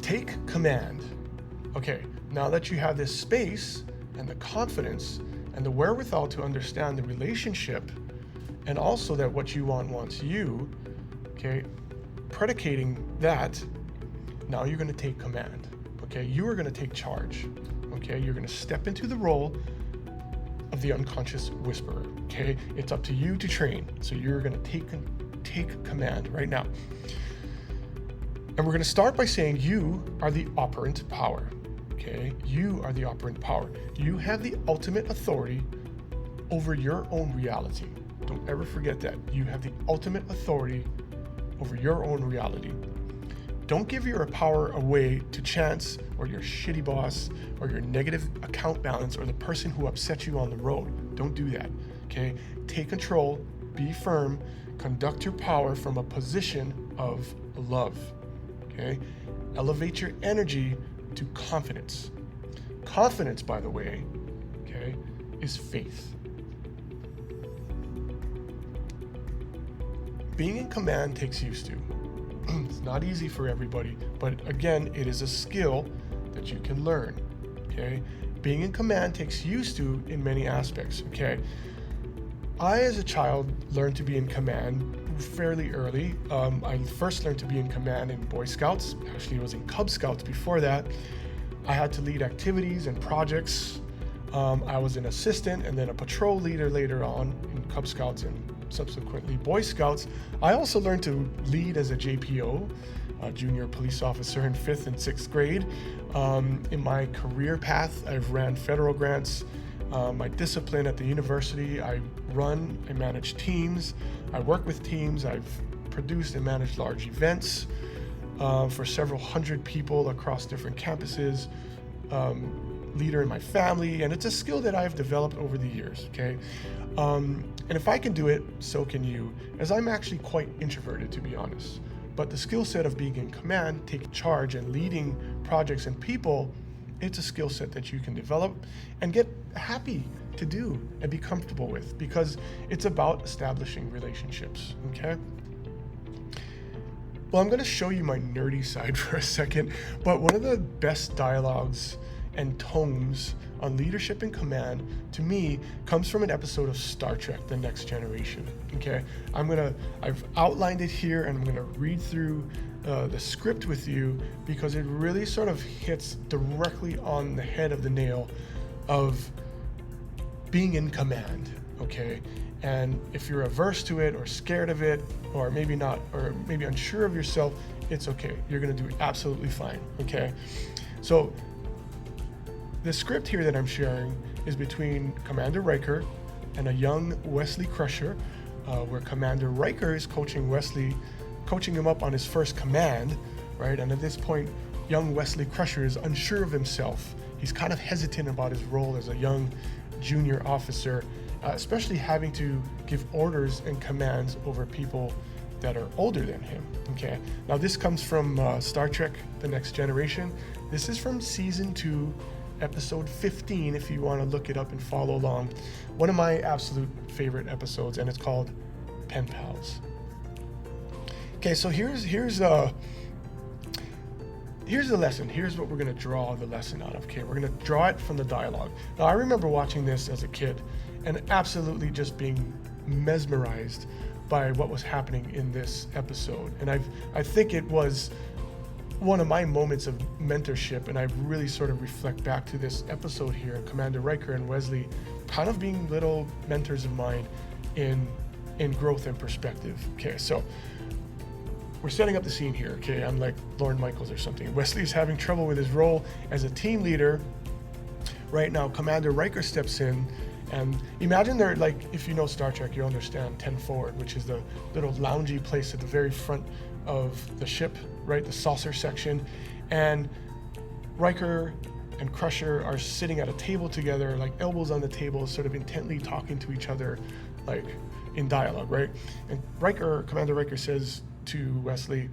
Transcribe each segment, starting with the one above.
take command. Okay, now that you have this space and the confidence and the wherewithal to understand the relationship, and also that what you want wants you, okay, predicating that, now you're going to take command. Okay, you are going to take charge. Okay, you're going to step into the role of the unconscious whisperer. Okay, it's up to you to train. So you're going to take command right now. And we're going to start by saying you are the operant power. Okay, you are the operant power. You have the ultimate authority over your own reality. Don't ever forget that. You have the ultimate authority over your own reality. Don't give your power away to chance or your shitty boss or your negative account balance or the person who upset you on the road. Don't do that, okay? Take control, be firm, conduct your power from a position of love, okay? Elevate your energy to confidence. Confidence, by the way, okay, is faith. Being in command takes used to. It's not easy for everybody, but again, it is a skill that you can learn, okay? Being in command takes used to in many aspects, okay? I, as a child, learned to be in command fairly early. I first learned to be in command in Boy Scouts. Actually, it was in Cub Scouts before that. I had to lead activities and projects. I was an assistant and then a patrol leader later on in Cub Scouts and subsequently Boy Scouts. I also learned to lead as a JPO, a junior police officer in 5th and 6th grade. In my career path, I've ran federal grants. My discipline at the university, I manage teams, I work with teams, I've produced and managed large events for several hundred people across different campuses, leader in my family, and it's a skill that I've developed over the years, okay? And if I can do it, so can you, as I'm actually quite introverted, to be honest. But the skill set of being in command, taking charge, and leading projects and people, it's a skill set that you can develop and get happy to do and be comfortable with, because it's about establishing relationships, okay? Well, I'm going to show you my nerdy side for a second, but one of the best dialogues and tomes on leadership and command, to me, comes from an episode of Star Trek: The Next Generation. Okay, I've outlined it here, and I'm gonna read through the script with you because it really sort of hits directly on the head of the nail of being in command. Okay, and if you're averse to it or scared of it, or maybe not, or maybe unsure of yourself, it's okay. You're gonna do absolutely fine. Okay, so the script here that I'm sharing is between Commander Riker and a young Wesley Crusher, where Commander Riker is coaching Wesley, coaching him up on his first command, right? And at this point, young Wesley Crusher is unsure of himself. He's kind of hesitant about his role as a young junior officer, especially having to give orders and commands over people that are older than him, okay? Now this comes from Star Trek: The Next Generation. This is from season 2, episode 15, if you want to look it up and follow along. One of my absolute favorite episodes, and it's called Pen Pals. Okay, so here's the lesson. Here's what we're going to draw the lesson out of. Okay, we're going to draw it from the dialogue. Now, I remember watching this as a kid and absolutely just being mesmerized by what was happening in this episode. And I think it was one of my moments of mentorship, and I really sort of reflect back to this episode here, Commander Riker and Wesley kind of being little mentors of mine in growth and perspective. Okay, so we're setting up the scene here, okay? I'm like Lorne Michaels or something. Wesley is having trouble with his role as a team leader. Right now, Commander Riker steps in, and imagine they're like, if you know Star Trek, you'll understand 10 Forward, which is the little loungy place at the very front of the ship, right? The saucer section. And Riker and Crusher are sitting at a table together, like elbows on the table, sort of intently talking to each other, like in dialogue, right? And Commander Riker says to Wesley,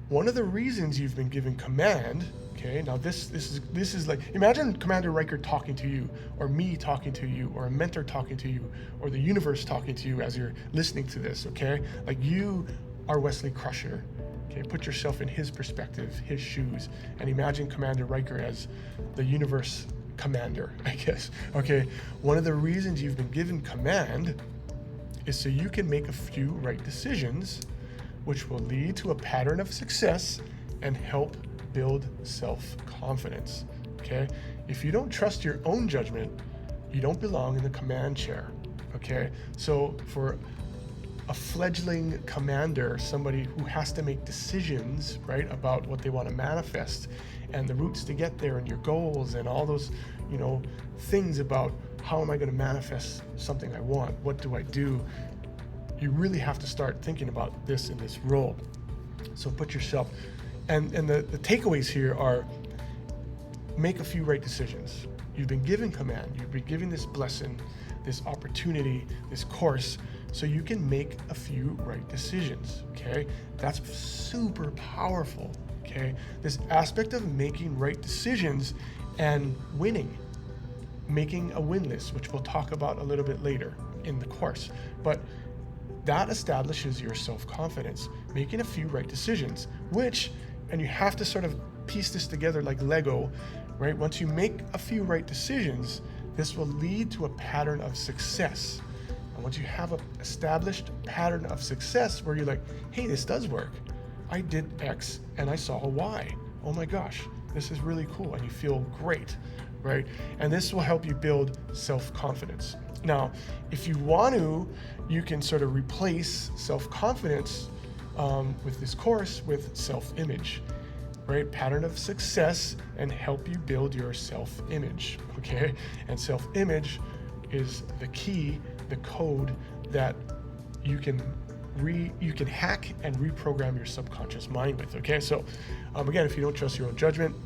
one of the reasons you've been given command, okay, now this is like, imagine Commander Riker talking to you, or me talking to you, or a mentor talking to you, or the universe talking to you as you're listening to this, okay? Like, you are Wesley Crusher, Okay, put yourself in his perspective, his shoes, and imagine Commander Riker as the universe commander, I guess. Okay, one of the reasons you've been given command is so you can make a few right decisions, which will lead to a pattern of success and help build self-confidence. Okay, if you don't trust your own judgment, you don't belong in the command chair. Okay, so for a fledgling commander, somebody who has to make decisions, right, about what they want to manifest and the routes to get there and your goals and all those, things about how am I going to manifest something I want? What do I do? You really have to start thinking about this in this role. So put yourself, and the takeaways here are make a few right decisions. You've been given command. You've been given this blessing, this opportunity, this course, so you can make a few right decisions, okay? That's super powerful, okay? This aspect of making right decisions and winning, making a win list, which we'll talk about a little bit later in the course. But that establishes your self-confidence, making a few right decisions, and you have to sort of piece this together like Lego, right? Once you make a few right decisions, this will lead to a pattern of success. And once you have an established pattern of success where you're like, hey, this does work. I did X and I saw a Y. Oh my gosh, this is really cool. And you feel great, right? And this will help you build self-confidence. Now, if you want to, you can sort of replace self-confidence with this course with self-image, right? Pattern of success, and help you build your self-image, okay? And self-image is the key, the code that you can hack and reprogram your subconscious mind with, okay? So again, if you don't trust your own judgment,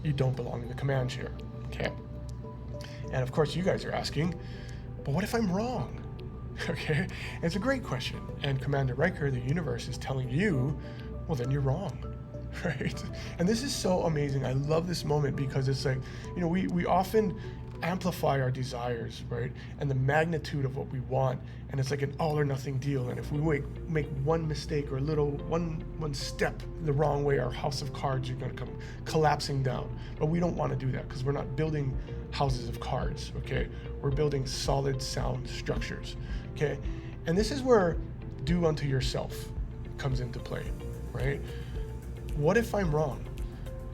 you don't belong in the command chair, okay? And of course, you guys are asking, but what if I'm wrong? Okay, and it's a great question. And Commander Riker, the universe, is telling you, well, then you're wrong, right? And this is so amazing. I love this moment because it's like, we often amplify our desires, right? And the magnitude of what we want. And it's like an all or nothing deal. And if we make one mistake or one step the wrong way, our house of cards are going to come collapsing down. But we don't want to do that because we're not building houses of cards, okay? We're building solid, sound structures, okay? And this is where do unto yourself comes into play, right? What if I'm wrong?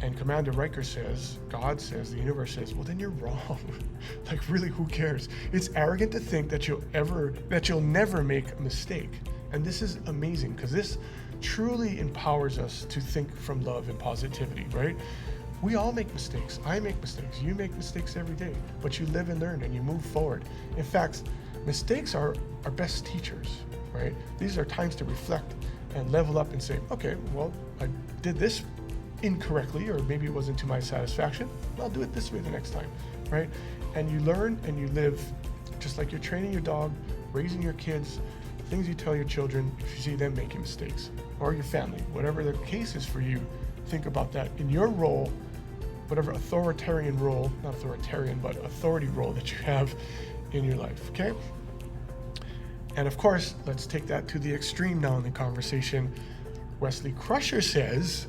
And Commander Riker says, God says, the universe says, well, then you're wrong. Like, really, who cares? It's arrogant to think that you'll never make a mistake. And this is amazing because this truly empowers us to think from love and positivity, right? We all make mistakes. I make mistakes. You make mistakes every day, but you live and learn and you move forward. In fact, mistakes are our best teachers, right? These are times to reflect and level up and say, okay, well, I did this incorrectly, or maybe it wasn't to my satisfaction. I'll do it this way the next time, right? And you learn and you live, just like you're training your dog, raising your kids, things you tell your children if you see them making mistakes, or your family, whatever the case is for you. Think about that in your role, whatever authoritarian role, not authoritarian, but authority role that you have in your life, okay? And of course, let's take that to the extreme now in the conversation. Wesley Crusher says,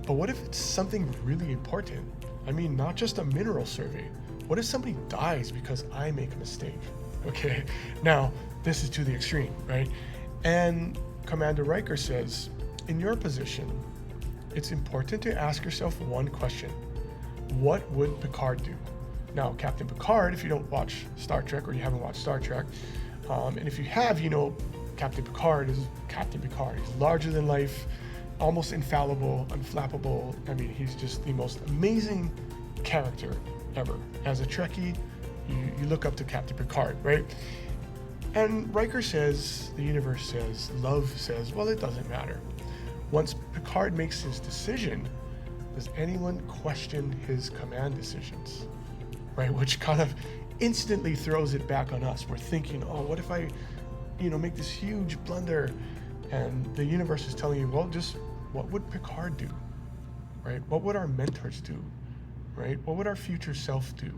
but what if it's something really important? I mean, not just a mineral survey. What if somebody dies because I make a mistake? Okay, now this is to the extreme, right? And Commander Riker says, in your position, it's important to ask yourself one question. What would Picard do? Now, Captain Picard, if you don't watch Star Trek or you haven't watched Star Trek, and if you have, Captain Picard is Captain Picard. He's larger than life, almost infallible, unflappable. I mean, he's just the most amazing character ever. As a Trekkie, you look up to Captain Picard, right? And Riker says, the universe says, love says, well, it doesn't matter. Once Picard makes his decision, does anyone question his command decisions, right? Which kind of instantly throws it back on us. We're thinking, oh, what if I, make this huge blunder? And the universe is telling you, well, just what would Picard do, right? What would our mentors do, right? What would our future self do,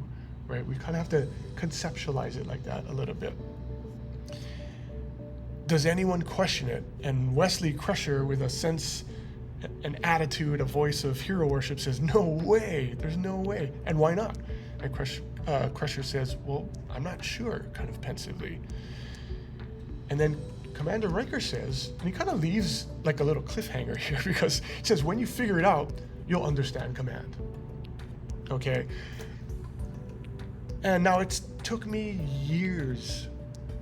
right? We kind of have to conceptualize it like that a little bit. does anyone question it? And Wesley Crusher, with a sense, an attitude, a voice of hero worship, says, no way, there's no way. And why not? And Crusher says, well, I'm not sure, kind of pensively. And then Commander Riker says, and he kind of leaves like a little cliffhanger here, because he says, when you figure it out, you'll understand command. Okay? And now it took me years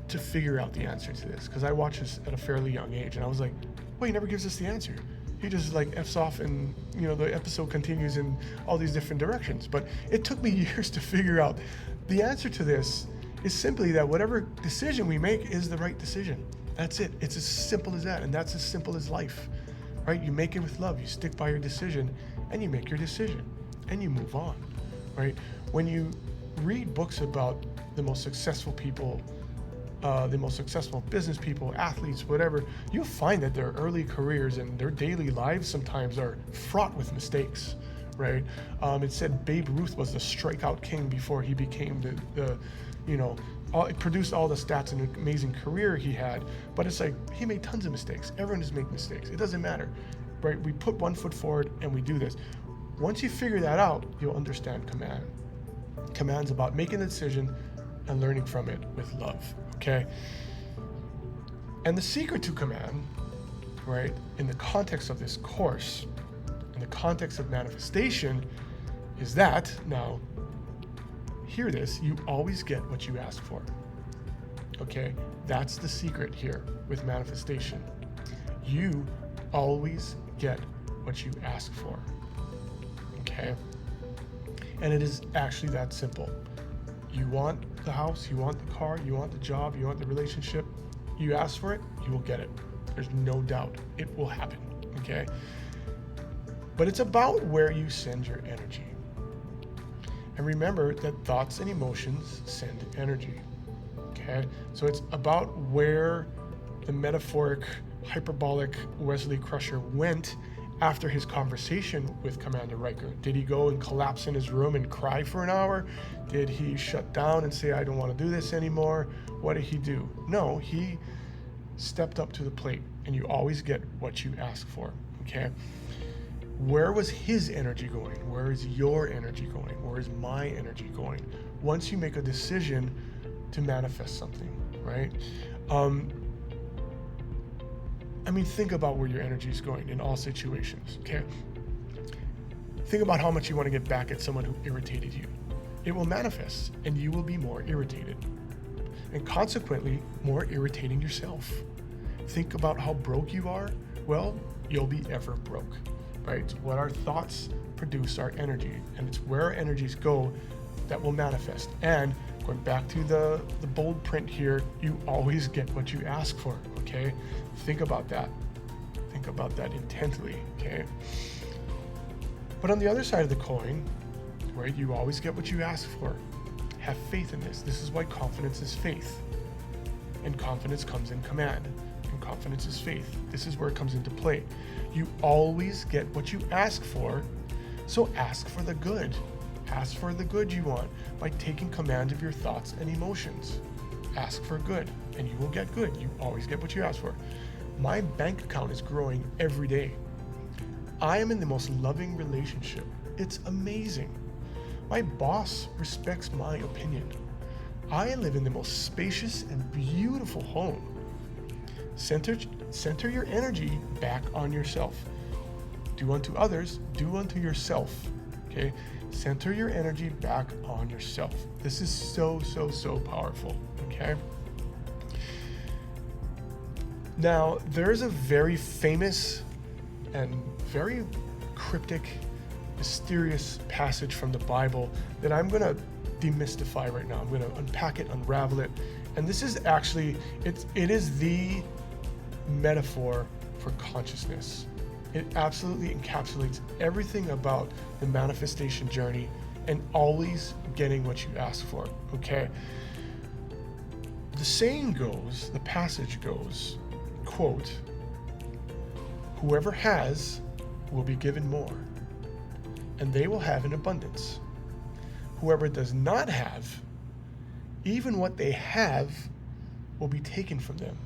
to figure out the answer to this, because I watched this at a fairly young age, and I was like, well, he never gives us the answer. He just like F's off, and the episode continues in all these different directions. But it took me years to figure out the answer to this is simply that whatever decision we make is the right decision. That's it. It's as simple as that, and that's as simple as life, right? You make it with love. You stick by your decision, and you make your decision, and you move on, right? When you read books about the most successful people, the most successful business people, athletes, whatever, you'll find that their early careers and their daily lives sometimes are fraught with mistakes, right? It said Babe Ruth was the strikeout king before he became it produced all the stats and amazing career he had, but it's like he made tons of mistakes. Everyone just makes mistakes. It doesn't matter, right? We put one foot forward and we do this. Once you figure that out, you'll understand command. Command's about making the decision and learning from it with love, okay? And the secret to command, right, in the context of this course, in the context of manifestation, is that, now, hear this, you always get what you ask for, okay? That's the secret here with manifestation. You always get what you ask for, okay? And it is actually that simple. You want the house, you want the car, you want the job, you want the relationship. You ask for it, you will get it. There's no doubt it will happen, okay? But it's about where you send your energy. And remember that thoughts and emotions send energy, okay? So it's about where the metaphoric, hyperbolic Wesley Crusher went after his conversation with Commander Riker. Did he go and collapse in his room and cry for an hour? Did he shut down and say, I don't want to do this anymore? What did he do? No, he stepped up to the plate, and you always get what you ask for, okay? Where was his energy going? Where is your energy going? Where is my energy going? Once you make a decision to manifest something, right? Think about where your energy is going in all situations, okay? Think about how much you want to get back at someone who irritated you. It will manifest, and you will be more irritated, and consequently, more irritating yourself. Think about how broke you are. Well, you'll be ever broke, right? It's what our thoughts produce our energy, and it's where our energies go that will manifest. And going back to the bold print here, you always get what you ask for, okay? Think about that. Think about that intently, okay? But on the other side of the coin, right, you always get what you ask for. Have faith in this. This is why confidence is faith. And confidence comes in command. And confidence is faith. This is where it comes into play. You always get what you ask for, so ask for the good. Ask for the good you want by taking command of your thoughts and emotions. Ask for good, and you will get good. You always get what you ask for. My bank account is growing every day. I am in the most loving relationship. It's amazing. My boss respects my opinion. I live in the most spacious and beautiful home. Center your energy back on yourself. Do unto others, do unto yourself. Okay? Center your energy back on yourself. This is so powerful. Okay? Now, there's a very famous and very cryptic, mysterious passage from the Bible that I'm going to demystify right now. I'm going to unpack it, unravel it. And this is actually, it is the metaphor for consciousness. It absolutely encapsulates everything about the manifestation journey and always getting what you ask for, okay? The saying goes, the passage goes, quote, whoever has will be given more, and they will have in abundance. Whoever does not have, even what they have will be taken from them.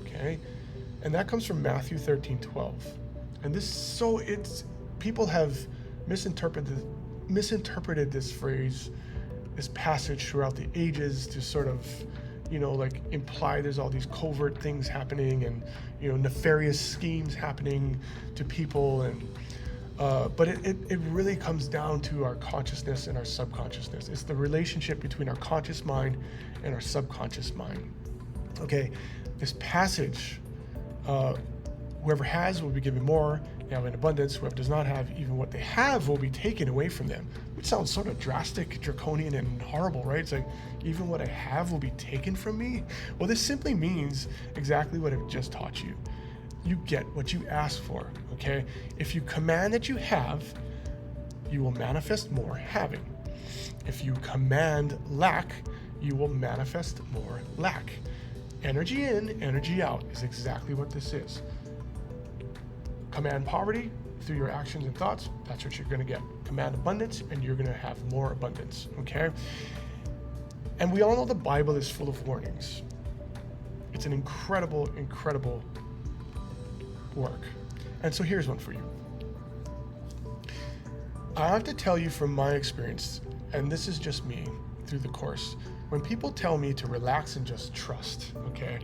Okay? okay? And that comes from Matthew 13:12. And people have misinterpreted this phrase, this passage throughout the ages to sort of, like imply there's all these covert things happening and, nefarious schemes happening to people. And but it really comes down to our consciousness and our subconsciousness. It's the relationship between our conscious mind and our subconscious mind. Okay, this passage, whoever has will be given more, they have in abundance. Whoever does not have, even what they have will be taken away from them. Which sounds sort of drastic, draconian, and horrible, right? It's like, even what I have will be taken from me? Well, this simply means exactly what I've just taught you. You get what you ask for, okay? If you command that you have, you will manifest more having. If you command lack, you will manifest more lack. Energy in, energy out is exactly what this is. Command poverty through your actions and thoughts, that's what you're going to get. Command abundance, and you're going to have more abundance, okay? And we all know the Bible is full of warnings. It's an incredible, incredible work. And so here's one for you. I have to tell you from my experience, and this is just me through the course, when people tell me to relax and just trust, okay,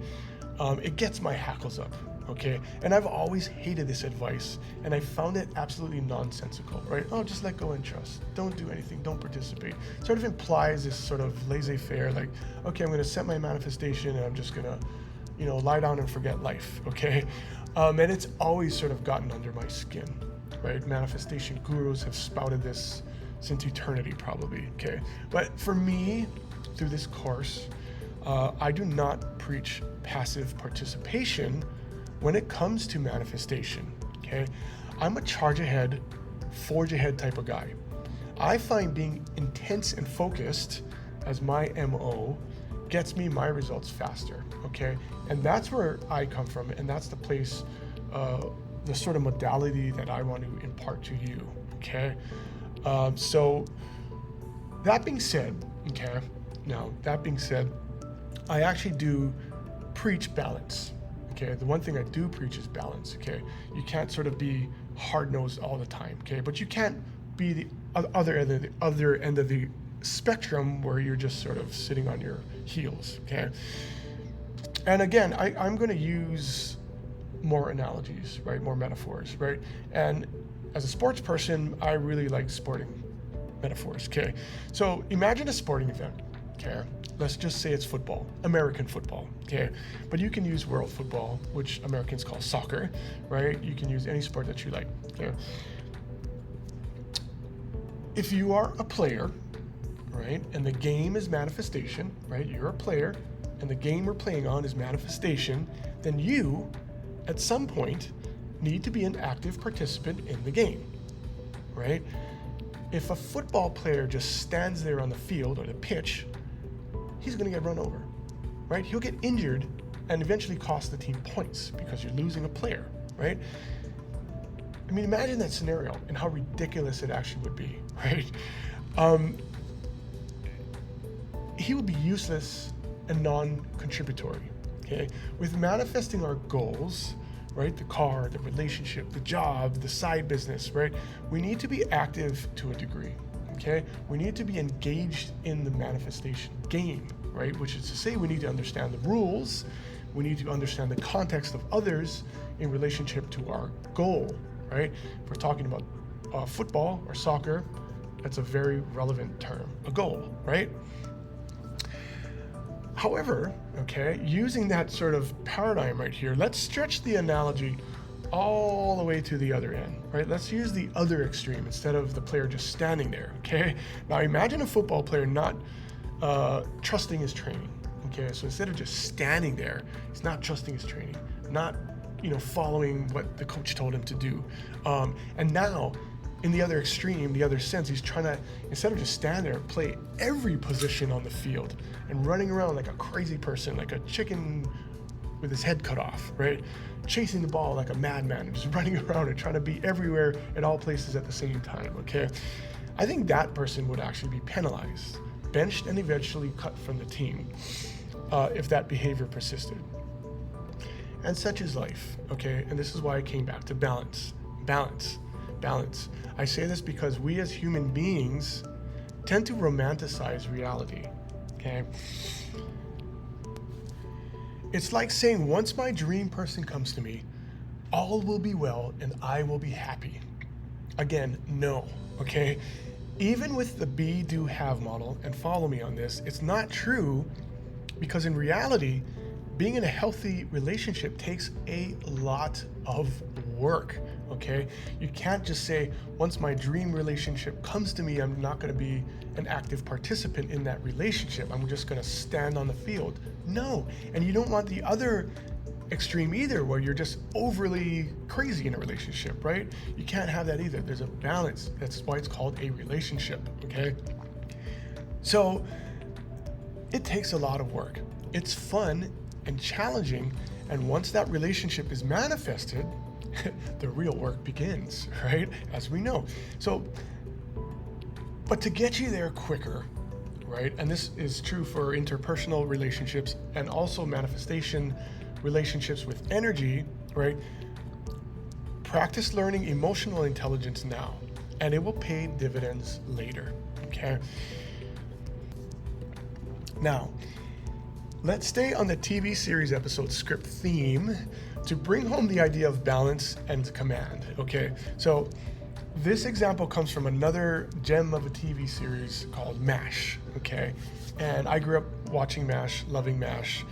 it gets my hackles up, okay? And I've always hated this advice, and I found it absolutely nonsensical, right? Oh, just let go and trust. Don't do anything, don't participate. Sort of implies this sort of laissez-faire, like, okay, I'm gonna set my manifestation and I'm just gonna, lie down and forget life, okay? And it's always sort of gotten under my skin, right? Manifestation gurus have spouted this since eternity, probably, okay? But for me, through this course, I do not preach passive participation when it comes to manifestation, okay? I'm a charge ahead, forge ahead type of guy. I find being intense and focused as my MO gets me my results faster, okay? And that's where I come from, and that's the place, the sort of modality that I want to impart to you, okay? So that being said, okay, I actually do preach balance, okay? The one thing I do preach is balance, okay? You can't sort of be hard-nosed all the time, okay? But you can't be the other end of the spectrum where you're just sort of sitting on your heels, okay? And again, I'm going to use more analogies, right? More metaphors, right? And as a sports person, I really like sporting metaphors, okay? So imagine a sporting event, okay? Let's just say it's football, American football, okay? But you can use world football, which Americans call soccer, right? You can use any sport that you like, okay? If you are a player, right, and the game is manifestation, right? You're a player, and the game we're playing on is manifestation, then you, at some point, need to be an active participant in the game, right? If a football player just stands there on the field or the pitch, he's going to get run over, right? He'll get injured and eventually cost the team points because you're losing a player, right? I mean, imagine that scenario and how ridiculous it actually would be, right? He would be useless and non-contributory, okay? With manifesting our goals, right? The car, the relationship, the job, the side business, right? We need to be active to a degree, okay? We need to be engaged in the manifestation game, right? Which is to say we need to understand the rules, we need to understand the context of others in relationship to our goal, right? If we're talking about football or soccer, that's a very relevant term, a goal, right? However, okay, using that sort of paradigm right here, let's stretch the analogy all the way to the other end, right? Let's use the other extreme instead of the player just standing there, okay? Now imagine a football player not trusting his training, okay? So instead of just standing there, he's not trusting his training, not, following what the coach told him to do. And now, in the other extreme, the other sense, he's trying to, instead of just stand there, play every position on the field and running around like a crazy person, like a chicken with his head cut off, right? Chasing the ball like a madman, and just running around and trying to be everywhere at all places at the same time, okay? I think that person would actually be penalized, benched, and eventually cut from the team if that behavior persisted. And such is life, okay? And this is why I came back to balance. Balance. Balance. I say this because we as human beings tend to romanticize reality, okay? It's like saying, once my dream person comes to me, all will be well and I will be happy. Again, no, okay? Even with the be, do, have model, and follow me on this, it's not true, because in reality, being in a healthy relationship takes a lot of work, okay? You can't just say, once my dream relationship comes to me, I'm not gonna be an active participant in that relationship. I'm just gonna stand on the field. No, and you don't want the other extreme either, where you're just overly crazy in a relationship, right? You can't have that either. There's a balance. That's why it's called a relationship, okay? So it takes a lot of work. It's fun and challenging, and once that relationship is manifested, the real work begins, right? As we know. So, but to get you there quicker, right? And this is true for interpersonal relationships and also manifestation relationships with energy, right? Practice learning emotional intelligence now, and it will pay dividends later, okay? Now, let's stay on the TV series episode script theme to bring home the idea of balance and command, okay? So this example comes from another gem of a TV series called MASH, okay? And I grew up watching MASH, loving MASH.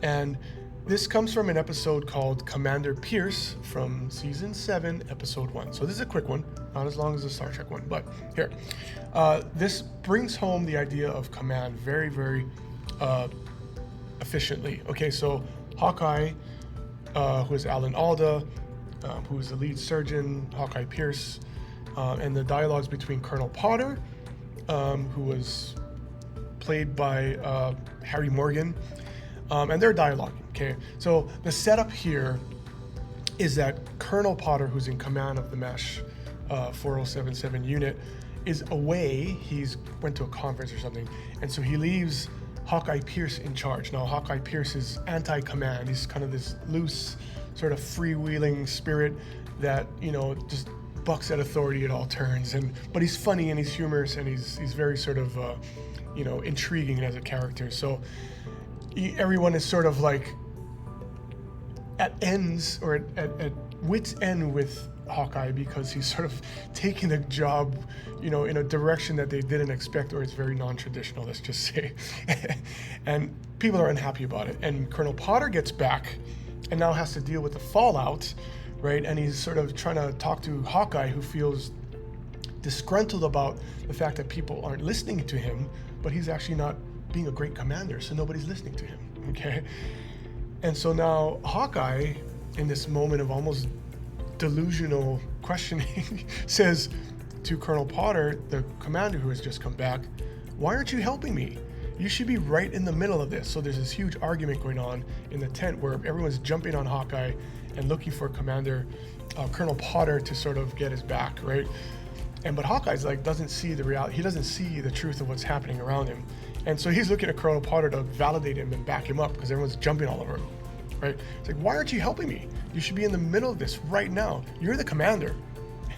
And this comes from an episode called Commander Pierce from season 7, episode 1. So this is a quick one, not as long as the Star Trek one, but here. This brings home the idea of command very, very efficiently. Okay, so Hawkeye, who is Alan Alda, who is the lead surgeon, Hawkeye Pierce, and the dialogues between Colonel Potter, who was played by Harry Morgan, and they're dialoguing, okay? So the setup here is that Colonel Potter, who's in command of the MASH 4077 unit, is away. He's went to a conference or something, and so he leaves Hawkeye Pierce in charge. Now, Hawkeye Pierce is anti-command. He's kind of this loose, sort of freewheeling spirit that, you know, just bucks at authority at all turns. But he's funny and he's humorous and he's very sort of, you know, intriguing as a character. So everyone is sort of like at ends or at wit's end with Hawkeye, because he's sort of taking the job, you know, in a direction that they didn't expect, or it's very non-traditional, let's just say. And people are unhappy about it. And Colonel Potter gets back and now has to deal with the fallout, right? And he's sort of trying to talk to Hawkeye, who feels disgruntled about the fact that people aren't listening to him, but he's actually not being a great commander, so nobody's listening to him, okay? And so now Hawkeye, in this moment of almost delusional questioning, says to Colonel Potter, the commander who has just come back, "Why aren't you helping me? You should be right in the middle of this." So there's this huge argument going on in the tent where everyone's jumping on Hawkeye and looking for Colonel Potter to sort of get his back, right? But Hawkeye's like, doesn't see the reality. He doesn't see the truth of what's happening around him. And so he's looking at Colonel Potter to validate him and back him up, because everyone's jumping all over him, right? It's like, why aren't you helping me? You should be in the middle of this right now. You're the commander.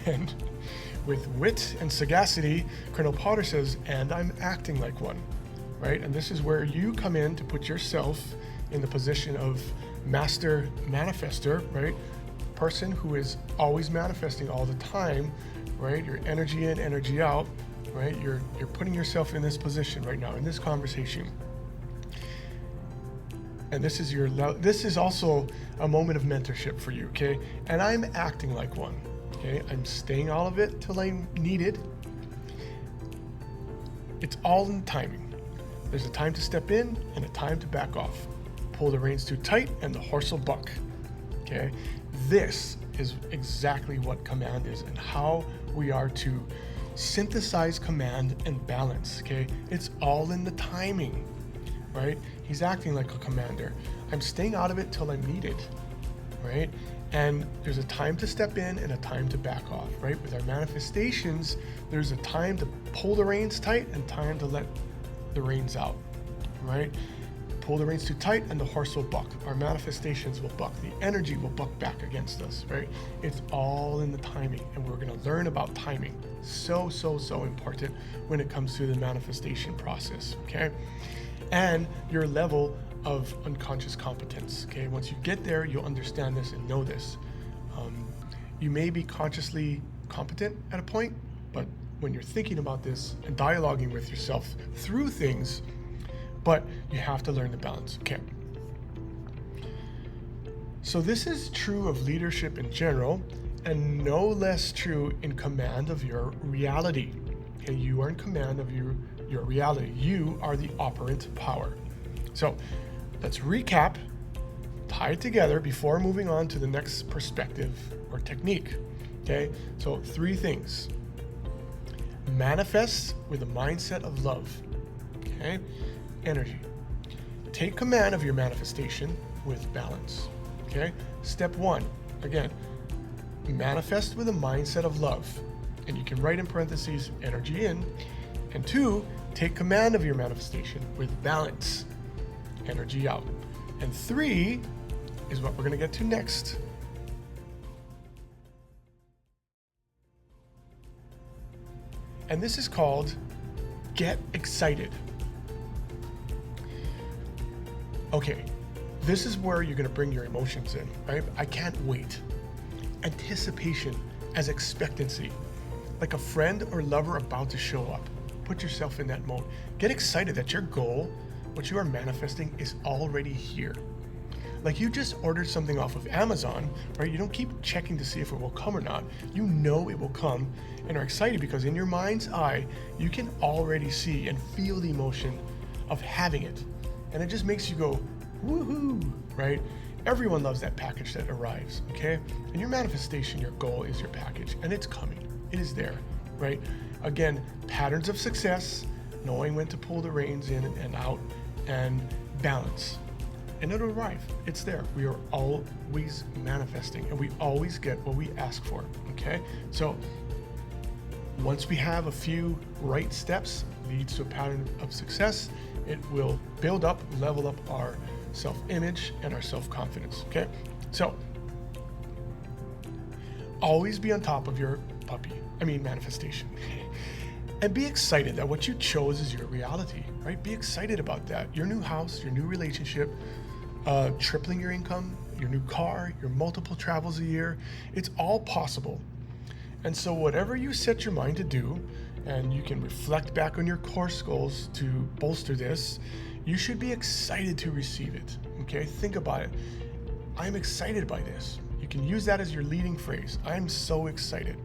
And with wit and sagacity, Colonel Potter says, and I'm acting like one, right? And this is where you come in to put yourself in the position of master manifester, right? Person who is always manifesting all the time, right? Your energy in, energy out, right? You're putting yourself in this position right now, in this conversation. And this is also a moment of mentorship for you, okay? And I'm acting like one, okay? I'm staying out of it till I'm needed. It's all in timing. There's a time to step in and a time to back off. Pull the reins too tight and the horse will buck, okay? This is exactly what command is and how we are to synthesize command and balance, okay? It's all in the timing, right? He's acting like a commander. I'm staying out of it till I'm needed, right? And there's a time to step in and a time to back off, right? With our manifestations, there's a time to pull the reins tight and time to let the reins out, right? pull the reins too tight and the horse will buck. Our manifestations will buck. The energy will buck back against us, right? It's all in the timing, and we're going to learn about timing. So important when it comes to the manifestation process, okay? And your level of unconscious competence, okay? Once you get there, you'll understand this and know this. You may be consciously competent at a point, but when you're thinking about this and dialoguing with yourself through things, but you have to learn the balance, okay? So this is true of leadership in general, and no less true in command of your reality. Okay, you are in command of your reality. You are the operant power. So let's recap, tie it together before moving on to the next perspective or technique. Okay, so 3 things. Manifest with a mindset of love. Okay, energy. Take command of your manifestation with balance. Okay, step 1, again, manifest with a mindset of love. And you can write in parentheses energy in. And 2, take command of your manifestation with balance, energy out. And 3 is what we're going to get to next. And this is called get excited. Okay, this is where you're going to bring your emotions in, right? I can't wait. Anticipation as expectancy, like a friend or lover about to show up. Put yourself in that mode. Get excited that your goal, what you are manifesting, is already here. Like you just ordered something off of Amazon, right? You don't keep checking to see if it will come or not. You know it will come and are excited because in your mind's eye, you can already see and feel the emotion of having it. And it just makes you go, woohoo, right? Everyone loves that package that arrives, okay? And your manifestation, your goal is your package, and it's coming. It is there, right? Again, patterns of success, knowing when to pull the reins in and out, and balance. And it'll arrive. It's there. We are always manifesting, and we always get what we ask for, okay? So once we have a few right steps, leads to a pattern of success, it will build up, level up our self-image and our self-confidence, okay? So always be on top of your manifestation. And be excited that what you chose is your reality, right? Be excited about that. Your new house, your new relationship, tripling your income, your new car, your multiple travels a year, it's all possible. And so whatever you set your mind to do, and you can reflect back on your course goals to bolster this, you should be excited to receive it, okay? Think about it. I'm excited by this. You can use that as your leading phrase. I'm so excited.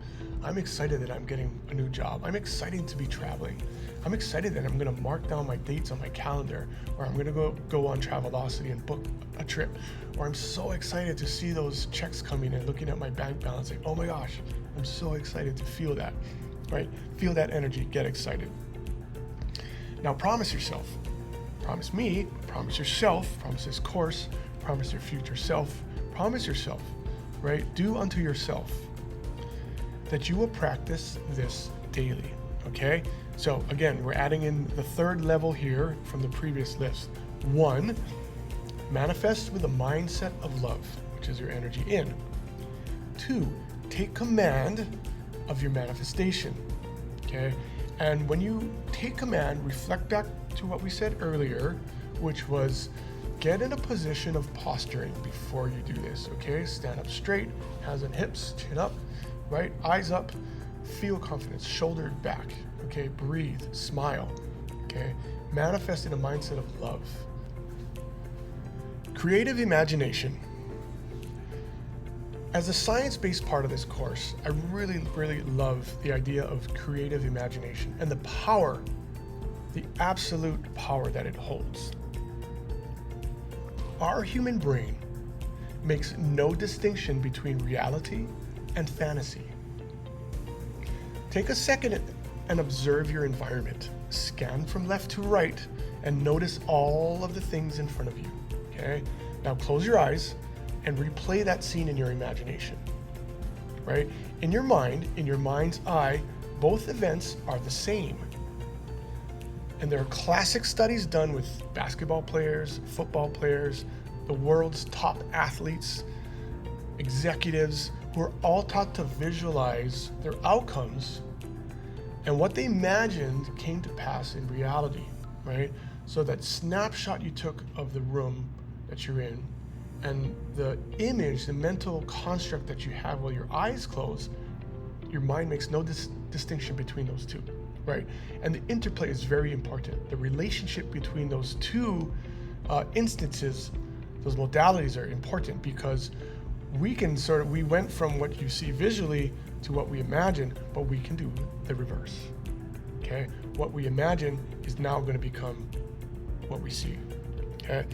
I'm excited that I'm getting a new job. I'm excited to be traveling. I'm excited that I'm gonna mark down my dates on my calendar, or I'm gonna go on Travelocity and book a trip, or I'm so excited to see those checks coming and looking at my bank balance like, oh my gosh, I'm so excited to feel that, right? Feel that energy, get excited. Now promise yourself, promise me, promise yourself, promise this course, promise your future self, promise yourself, right? Do unto yourself that you will practice this daily, okay? So again, we're adding in the 3rd level here from the previous list. 1, manifest with a mindset of love, which is your energy in. 2, take command of your manifestation, okay? And when you take command, reflect back to what we said earlier, which was get in a position of posturing before you do this, okay? Stand up straight, hands on hips, chin up, right? Eyes up, feel confidence, shoulder back, okay? Breathe, smile, okay? Manifest in a mindset of love. Creative imagination. As a science-based part of this course, I really love the idea of creative imagination and the power, the absolute power that it holds. Our human brain makes no distinction between reality and fantasy. Take a second and observe your environment. Scan from left to right and notice all of the things in front of you, okay? Now close your eyes and replay that scene in your imagination, right? In your mind, in your mind's eye, both events are the same. And there are classic studies done with basketball players, football players, the world's top athletes, executives, who are all taught to visualize their outcomes, and what they imagined came to pass in reality, right? So that snapshot you took of the room that you're in and the image, the mental construct that you have while your eyes closed, your mind makes no distinction between those two, right? And the interplay is very important. The relationship between those two instances, those modalities are important, because we went from what you see visually to what we imagine, but we can do the reverse, okay? What we imagine is now going to become what we see, okay?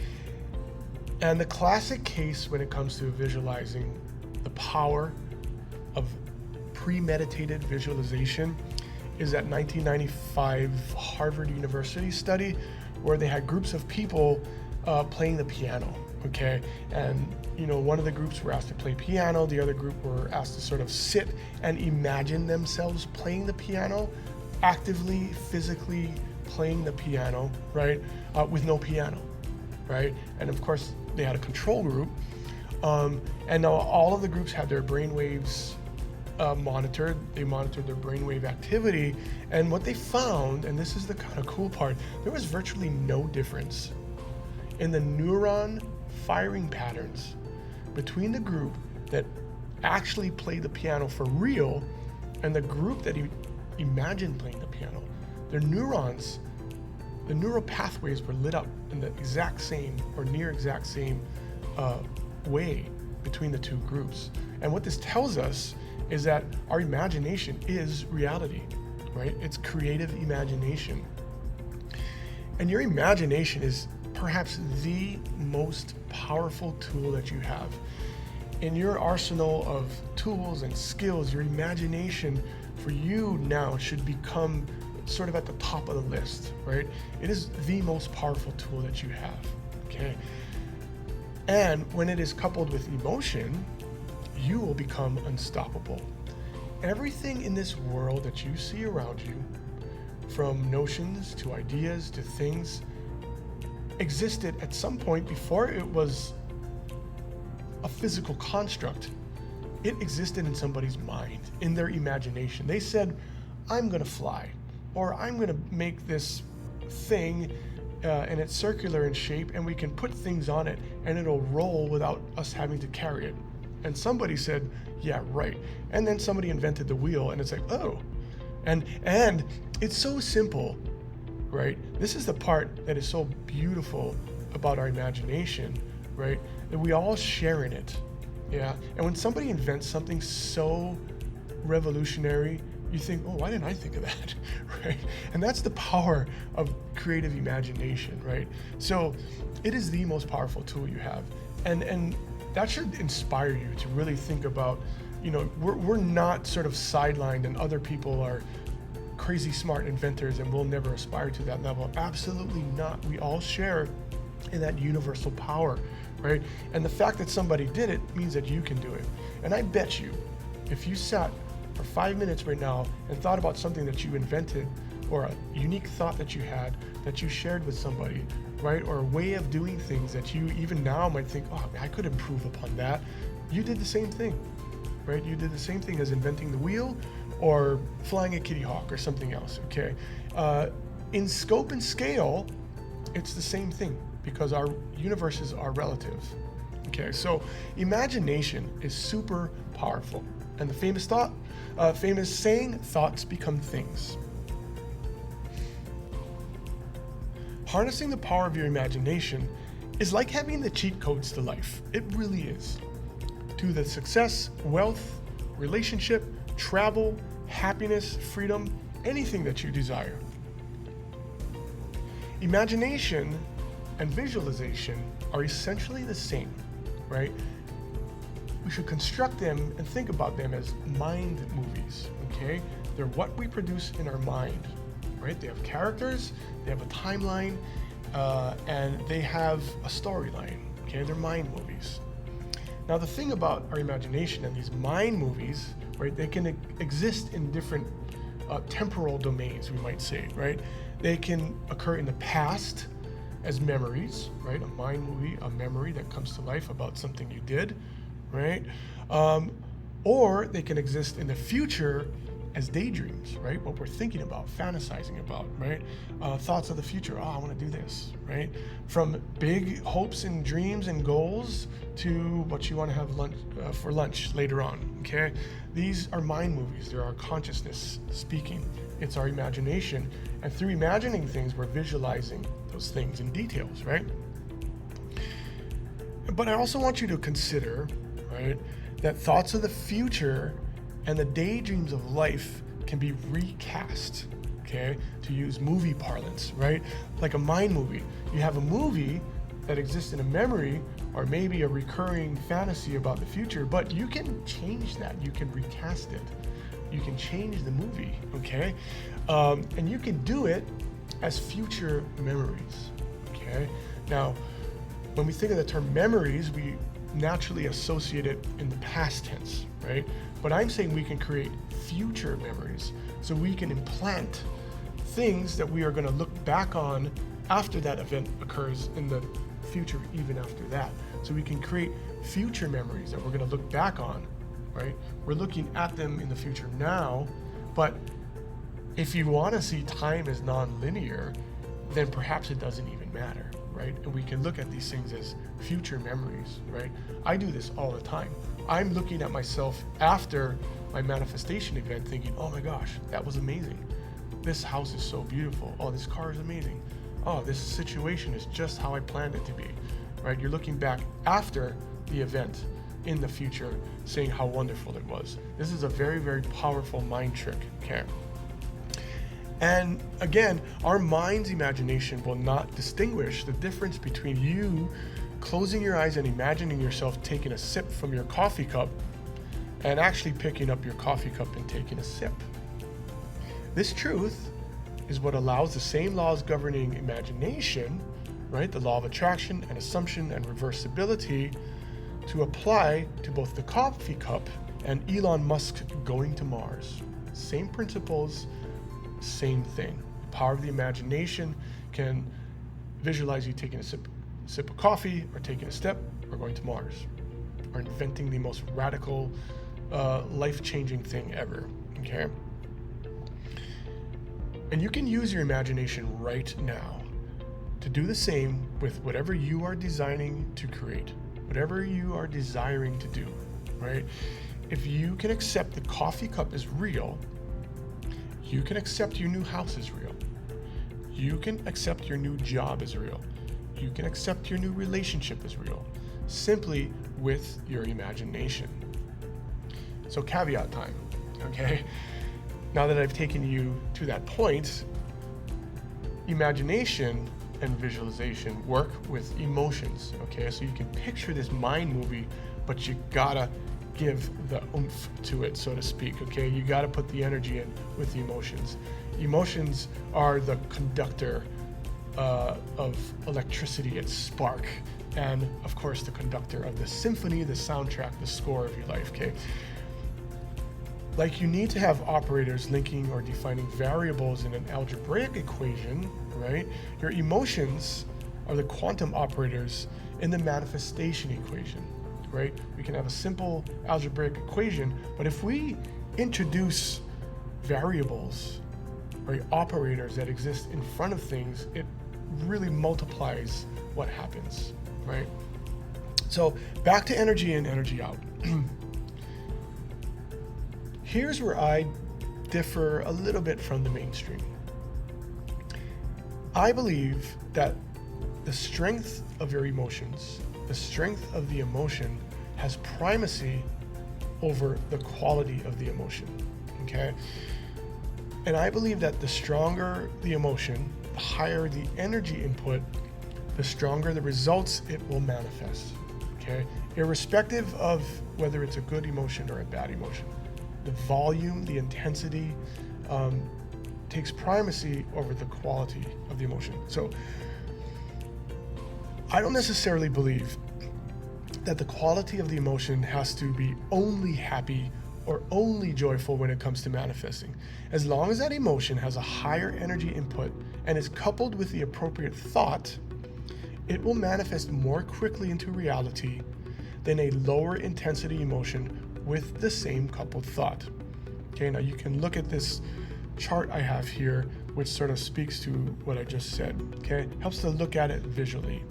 And the classic case when it comes to visualizing the power of premeditated visualization is that 1995 Harvard University study where they had groups of people playing the piano, okay? And one of the groups were asked to play piano, the other group were asked to sort of sit and imagine themselves playing the piano, actively, physically playing the piano, right? With no piano, right? And of course, they had a control group. And now all of the groups had their brainwaves monitored. They monitored their brainwave activity. And what they found, and this is the kind of cool part, there was virtually no difference in the neuron firing patterns between the group that actually played the piano for real and the group that imagined playing the piano. Their neurons, the neural pathways were lit up in the exact same or near exact same way between the two groups. And what this tells us is that our imagination is reality, right? It's creative imagination. And your imagination is perhaps the most powerful tool that you have. In your arsenal of tools and skills, your imagination for you now should become sort of at the top of the list, right? It is the most powerful tool that you have, okay? And when it is coupled with emotion, you will become unstoppable. Everything in this world that you see around you, from notions to ideas to things, existed at some point before it was a physical construct. It existed in somebody's mind, in their imagination. They said, I'm gonna fly, or I'm gonna make this thing and it's circular in shape and we can put things on it and it'll roll without us having to carry it. And somebody said, yeah, right. And then somebody invented the wheel and it's like, oh. And it's so simple, right? This is the part that is so beautiful about our imagination, right? That we all share in it, yeah? And when somebody invents something so revolutionary, you think, oh, why didn't I think of that, right? And that's the power of creative imagination, right? So it is the most powerful tool you have. And that should inspire you to really think about, we're not sort of sidelined and other people are crazy smart inventors and we'll never aspire to that level. Absolutely not. We all share in that universal power, right? And the fact that somebody did it means that you can do it. And I bet you, if you sat for 5 minutes right now and thought about something that you invented or a unique thought that you had that you shared with somebody, right? Or a way of doing things that you even now might think, oh, I could improve upon that. You did the same thing, right? You did the same thing as inventing the wheel or flying a kitty hawk or something else, okay? In scope and scale, it's the same thing because our universes are relative, okay? So imagination is super powerful. And the famous saying, thoughts become things. Harnessing the power of your imagination is like having the cheat codes to life. It really is. To the success, wealth, relationship, travel, happiness, freedom, anything that you desire. Imagination and visualization are essentially the same, right? We should construct them and think about them as mind movies, okay? They're what we produce in our mind, right? They have characters, they have a timeline, and they have a storyline, okay? They're mind movies. Now, the thing about our imagination and these mind movies, right, they can exist in different temporal domains, we might say, right? They can occur in the past as memories, right? A mind movie, a memory that comes to life about something you did, right? Or they can exist in the future as daydreams, right? What we're thinking about, fantasizing about, right? Thoughts of the future. Oh, I want to do this, right? From big hopes and dreams and goals to what you want to have for lunch later on, okay? These are mind movies. They're our consciousness speaking. It's our imagination. And through imagining things, we're visualizing those things in details, right? But I also want you to consider, right, that thoughts of the future and the daydreams of life can be recast, okay? To use movie parlance, right? Like a mind movie. You have a movie that exists in a memory or maybe a recurring fantasy about the future, but you can change that. You can recast it. You can change the movie, okay? And you can do it as future memories, okay? Now, when we think of the term memories, we naturally associate it in the past tense, right? But I'm saying we can create future memories. So we can implant things that we are going to look back on after that event occurs in the future, even after that. So we can create future memories that we're going to look back on, right? We're looking at them in the future now, but if you want to see time as non-linear, then perhaps it doesn't even matter, right? And we can look at these things as future memories, right? I do this all the time. I'm looking at myself after my manifestation event thinking, oh my gosh, that was amazing. This house is so beautiful. Oh, this car is amazing. Oh, this situation is just how I planned it to be, right? You're looking back after the event in the future, saying how wonderful it was. This is a very, very powerful mind trick, okay? And again, our mind's imagination will not distinguish the difference between you closing your eyes and imagining yourself taking a sip from your coffee cup and actually picking up your coffee cup and taking a sip. This truth is what allows the same laws governing imagination, right? The law of attraction and assumption and reversibility to apply to both the coffee cup and Elon Musk going to Mars. Same principles, same thing. The power of the imagination can visualize you taking a sip of coffee or taking a step or going to Mars or inventing the most radical, life-changing thing ever, okay? And you can use your imagination right now to do the same with whatever you are designing to create, whatever you are desiring to do, right? If you can accept the coffee cup is real, you can accept your new house is real. You can accept your new job is real. You can accept your new relationship is real, simply with your imagination. So caveat time, okay? Now that I've taken you to that point, imagination and visualization work with emotions, okay? So you can picture this mind movie, but you gotta give the oomph to it, so to speak, okay? You gotta put the energy in with the emotions. Emotions are the conductor of electricity, it's spark, and of course the conductor of the symphony, the soundtrack, the score of your life, okay? Like you need to have operators linking or defining variables in an algebraic equation, right? Your emotions are the quantum operators in the manifestation equation, right? We can have a simple algebraic equation, but if we introduce variables or operators that exist in front of things, it really multiplies what happens, right? So back to energy in, energy out. Here's where I differ a little bit from the mainstream. I believe that the strength of your emotions, the strength of the emotion has primacy over the quality of the emotion, okay? And I believe that the stronger the emotion, the higher the energy input, the stronger the results it will manifest, okay? Irrespective of whether it's a good emotion or a bad emotion. The volume, the intensity takes primacy over the quality of the emotion. So I don't necessarily believe that the quality of the emotion has to be only happy or only joyful when it comes to manifesting. As long as that emotion has a higher energy input and is coupled with the appropriate thought, it will manifest more quickly into reality than a lower intensity emotion with the same coupled thought. Okay, now you can look at this chart I have here, which sort of speaks to what I just said. Okay, helps to look at it visually.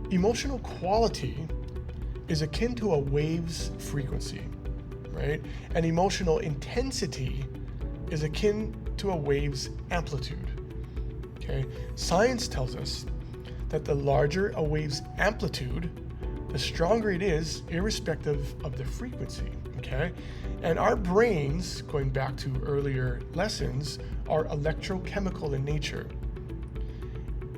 Emotional quality is akin to a wave's frequency, right? And emotional intensity is akin to a wave's amplitude. Okay, science tells us that the larger a wave's amplitude, the stronger it is, irrespective of the frequency. Okay, and our brains, going back to earlier lessons, are electrochemical in nature,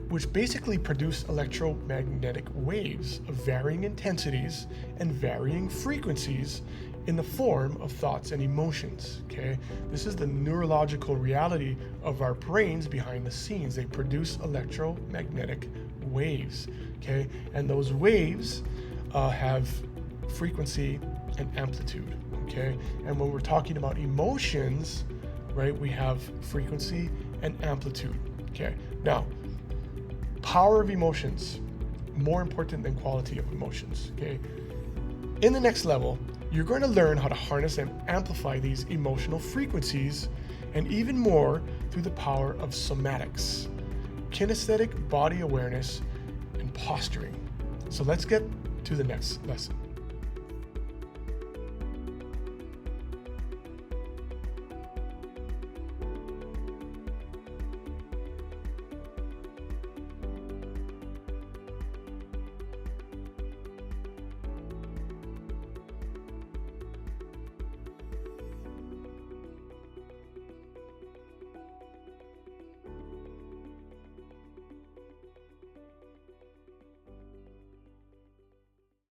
which basically produce electromagnetic waves of varying intensities and varying frequencies in the form of thoughts and emotions. Okay, this is the neurological reality of our brains behind the scenes. They produce electromagnetic waves. Okay, and those waves have frequency and amplitude. Okay, and when we're talking about emotions, right, we have frequency and amplitude. Okay, now power of emotions, more important than quality of emotions. Okay, in the next level, you're going to learn how to harness and amplify these emotional frequencies, and even more through the power of somatics, kinesthetic body awareness, and posturing. So let's get to the next lesson.